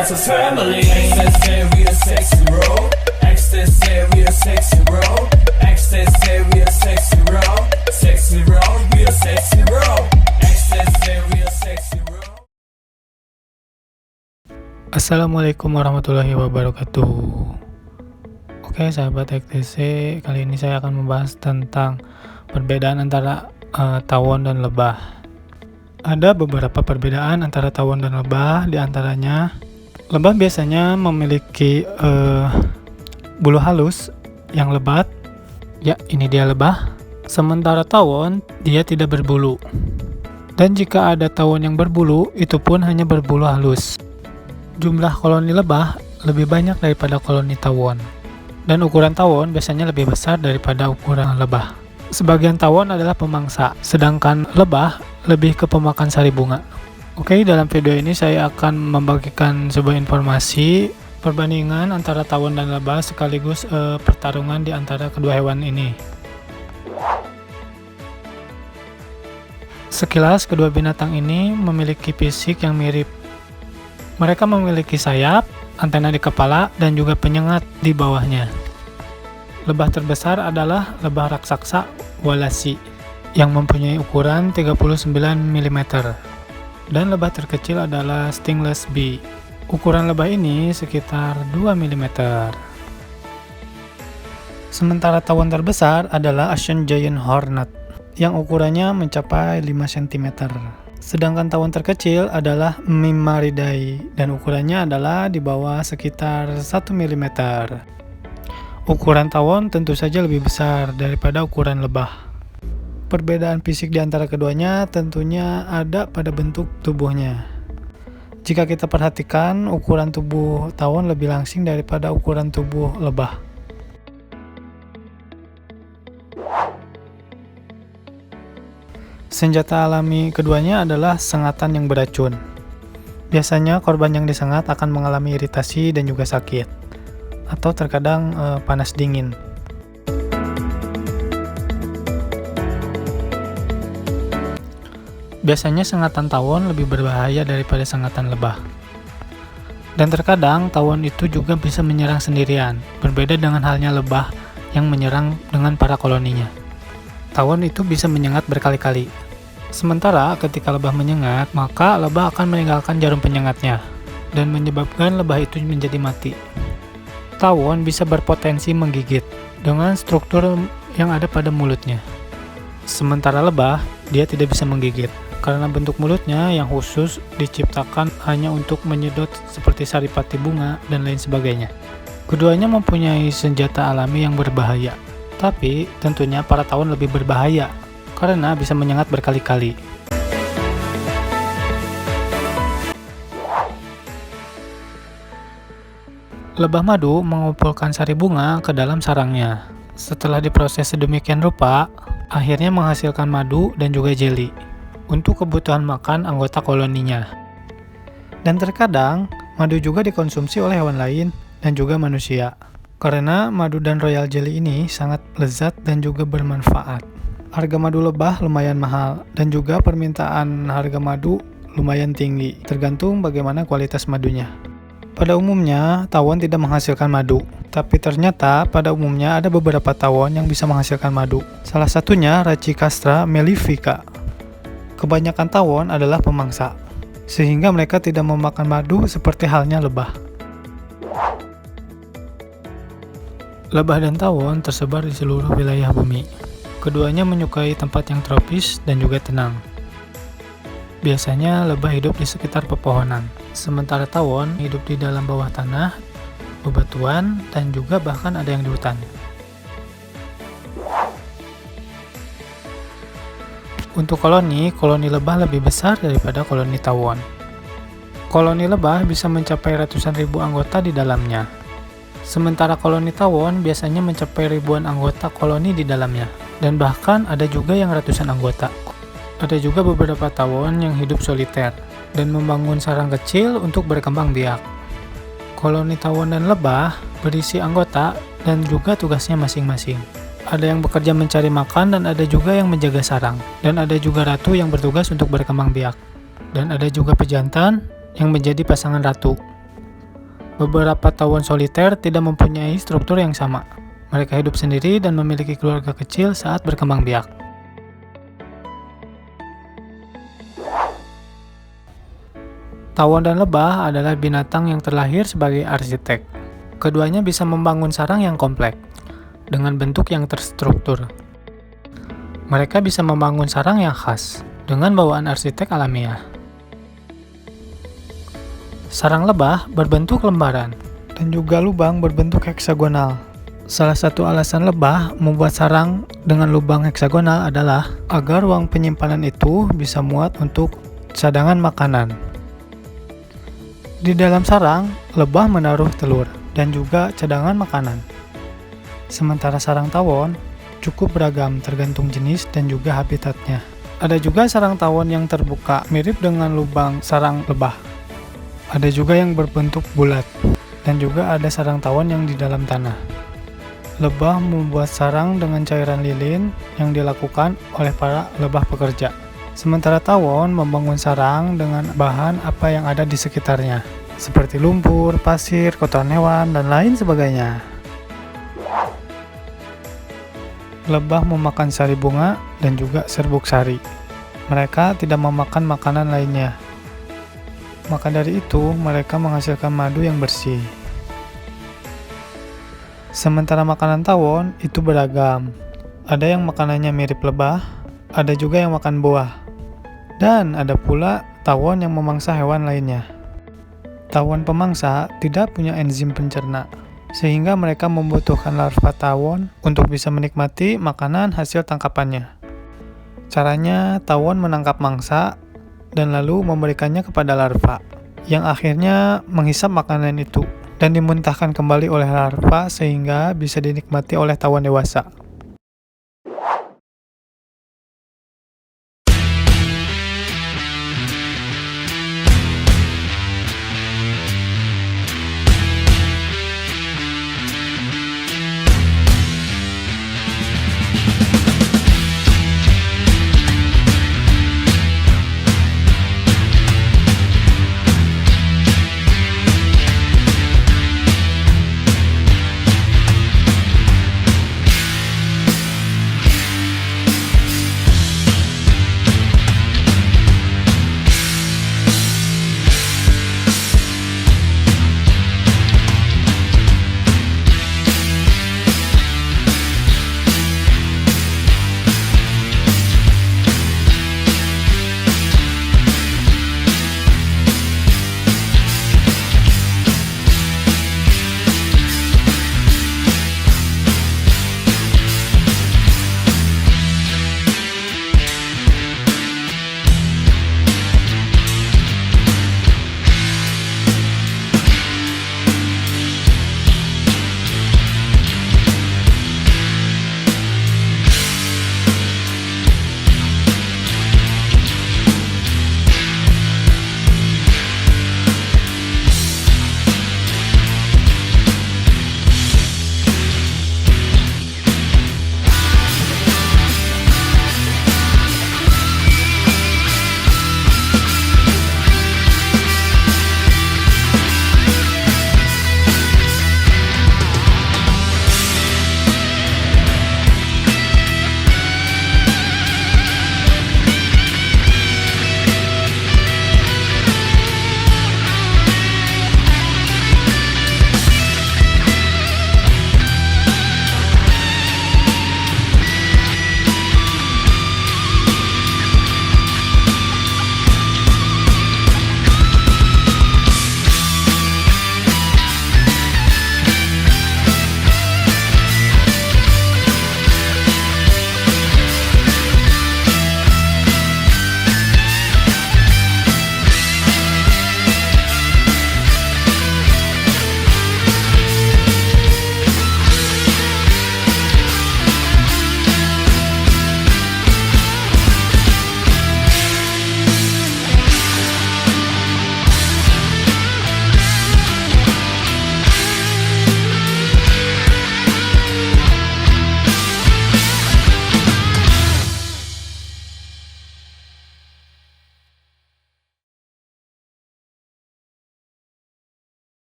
as a family. Ecstasy, we the sexy roll. Ecstasy, we the sexy roll. Ecstasy, we the sexy roll. Sexy roll, we the sexy roll. Ecstasy, we the sexy roll. Assalamualaikum warahmatullahi wabarakatuh. Oke sahabat XTC, kali ini saya akan membahas tentang perbedaan antara tawon dan lebah. Ada beberapa perbedaan antara tawon dan lebah, diantaranya lebah biasanya memiliki bulu halus yang lebat. Ya, ini dia lebah. Sementara tawon, dia tidak berbulu. Dan jika ada tawon yang berbulu, itu pun hanya berbulu halus. Jumlah koloni lebah lebih banyak daripada koloni tawon. Dan ukuran tawon biasanya lebih besar daripada ukuran lebah. Sebagian tawon adalah pemangsa, sedangkan lebah lebih ke pemakan sari bunga. Oke, dalam video ini saya akan membagikan sebuah informasi perbandingan antara tawon dan lebah sekaligus pertarungan di antara kedua hewan ini. Sekilas kedua binatang ini memiliki fisik yang mirip. Mereka memiliki sayap, antena di kepala, dan juga penyengat di bawahnya. Lebah terbesar adalah lebah raksasa Walasi yang mempunyai ukuran 39 mm. Dan lebah terkecil adalah Stingless Bee. Ukuran lebah ini sekitar 2 mm. Sementara tawon terbesar adalah Asian Giant Hornet yang ukurannya mencapai 5 cm. Sedangkan tawon terkecil adalah Mimmaridae dan ukurannya adalah di bawah sekitar 1 mm. Ukuran tawon tentu saja lebih besar daripada ukuran lebah. Perbedaan fisik di antara keduanya tentunya ada pada bentuk tubuhnya. Jika kita perhatikan, ukuran tubuh tawon lebih langsing daripada ukuran tubuh lebah. Senjata alami keduanya adalah sengatan yang beracun. Biasanya korban yang disengat akan mengalami iritasi dan juga sakit, atau terkadang panas dingin. Biasanya sengatan tawon lebih berbahaya daripada sengatan lebah. Dan terkadang tawon itu juga bisa menyerang sendirian, berbeda dengan halnya lebah yang menyerang dengan para koloninya. Tawon itu bisa menyengat berkali-kali. Sementara ketika lebah menyengat, maka lebah akan meninggalkan jarum penyengatnya dan menyebabkan lebah itu menjadi mati. Tawon bisa berpotensi menggigit dengan struktur yang ada pada mulutnya. Sementara lebah, dia tidak bisa menggigit karena bentuk mulutnya yang khusus diciptakan hanya untuk menyedot seperti saripati bunga dan lain sebagainya. Keduanya mempunyai senjata alami yang berbahaya. Tapi tentunya para tawon lebih berbahaya karena bisa menyengat berkali-kali. Lebah madu mengumpulkan sari bunga ke dalam sarangnya. Setelah diproses sedemikian rupa, akhirnya menghasilkan madu dan juga jeli untuk kebutuhan makan anggota koloninya. Dan terkadang madu juga dikonsumsi oleh hewan lain dan juga manusia. Karena madu dan royal jelly ini sangat lezat dan juga bermanfaat. Harga madu lebah lumayan mahal dan juga permintaan harga madu lumayan tinggi, tergantung bagaimana kualitas madunya. Pada umumnya, tawon tidak menghasilkan madu, tapi ternyata pada umumnya ada beberapa tawon yang bisa menghasilkan madu. Salah satunya Rachicastra mellifica. Kebanyakan tawon adalah pemangsa, sehingga mereka tidak memakan madu seperti halnya lebah. Lebah dan tawon tersebar di seluruh wilayah bumi. Keduanya menyukai tempat yang tropis dan juga tenang. Biasanya lebah hidup di sekitar pepohonan, sementara tawon hidup di dalam bawah tanah, bebatuan, dan juga bahkan ada yang di hutan. Untuk koloni lebah lebih besar daripada koloni tawon. Koloni lebah bisa mencapai ratusan ribu anggota di dalamnya. Sementara koloni tawon biasanya mencapai ribuan anggota koloni di dalamnya, dan bahkan ada juga yang ratusan anggota. Ada juga beberapa tawon yang hidup soliter dan membangun sarang kecil untuk berkembang biak. Koloni tawon dan lebah berisi anggota dan juga tugasnya masing-masing. Ada yang bekerja mencari makan dan ada juga yang menjaga sarang. Dan ada juga ratu yang bertugas untuk berkembang biak. Dan ada juga pejantan yang menjadi pasangan ratu. Beberapa tawon soliter tidak mempunyai struktur yang sama. Mereka hidup sendiri dan memiliki keluarga kecil saat berkembang biak. Tawon dan lebah adalah binatang yang terlahir sebagai arsitek. Keduanya bisa membangun sarang yang kompleks, dengan bentuk yang terstruktur. Mereka bisa membangun sarang yang khas, dengan bawaan arsitek alamiah. Sarang lebah berbentuk lembaran, dan juga lubang berbentuk heksagonal. Salah satu alasan lebah membuat sarang dengan lubang heksagonal adalah agar ruang penyimpanan itu bisa muat untuk cadangan makanan. Di dalam sarang, lebah menaruh telur dan juga cadangan makanan. Sementara sarang tawon cukup beragam tergantung jenis dan juga habitatnya. Ada juga sarang tawon yang terbuka mirip dengan lubang sarang lebah. Ada juga yang berbentuk bulat dan juga ada sarang tawon yang di dalam tanah. Lebah membuat sarang dengan cairan lilin yang dilakukan oleh para lebah pekerja. Sementara tawon membangun sarang dengan bahan apa yang ada di sekitarnya, seperti lumpur, pasir, kotoran hewan, dan lain sebagainya. Lebah memakan sari bunga dan juga serbuk sari. Mereka tidak memakan makanan lainnya. Maka dari itu, mereka menghasilkan madu yang bersih. Sementara makanan tawon itu beragam. Ada yang makanannya mirip lebah, ada juga yang makan buah. Dan ada pula tawon yang memangsa hewan lainnya. Tawon pemangsa tidak punya enzim pencerna, sehingga mereka membutuhkan larva tawon untuk bisa menikmati makanan hasil tangkapannya. Caranya, tawon menangkap mangsa dan lalu memberikannya kepada larva, yang akhirnya menghisap makanan itu dan dimuntahkan kembali oleh larva sehingga bisa dinikmati oleh tawon dewasa.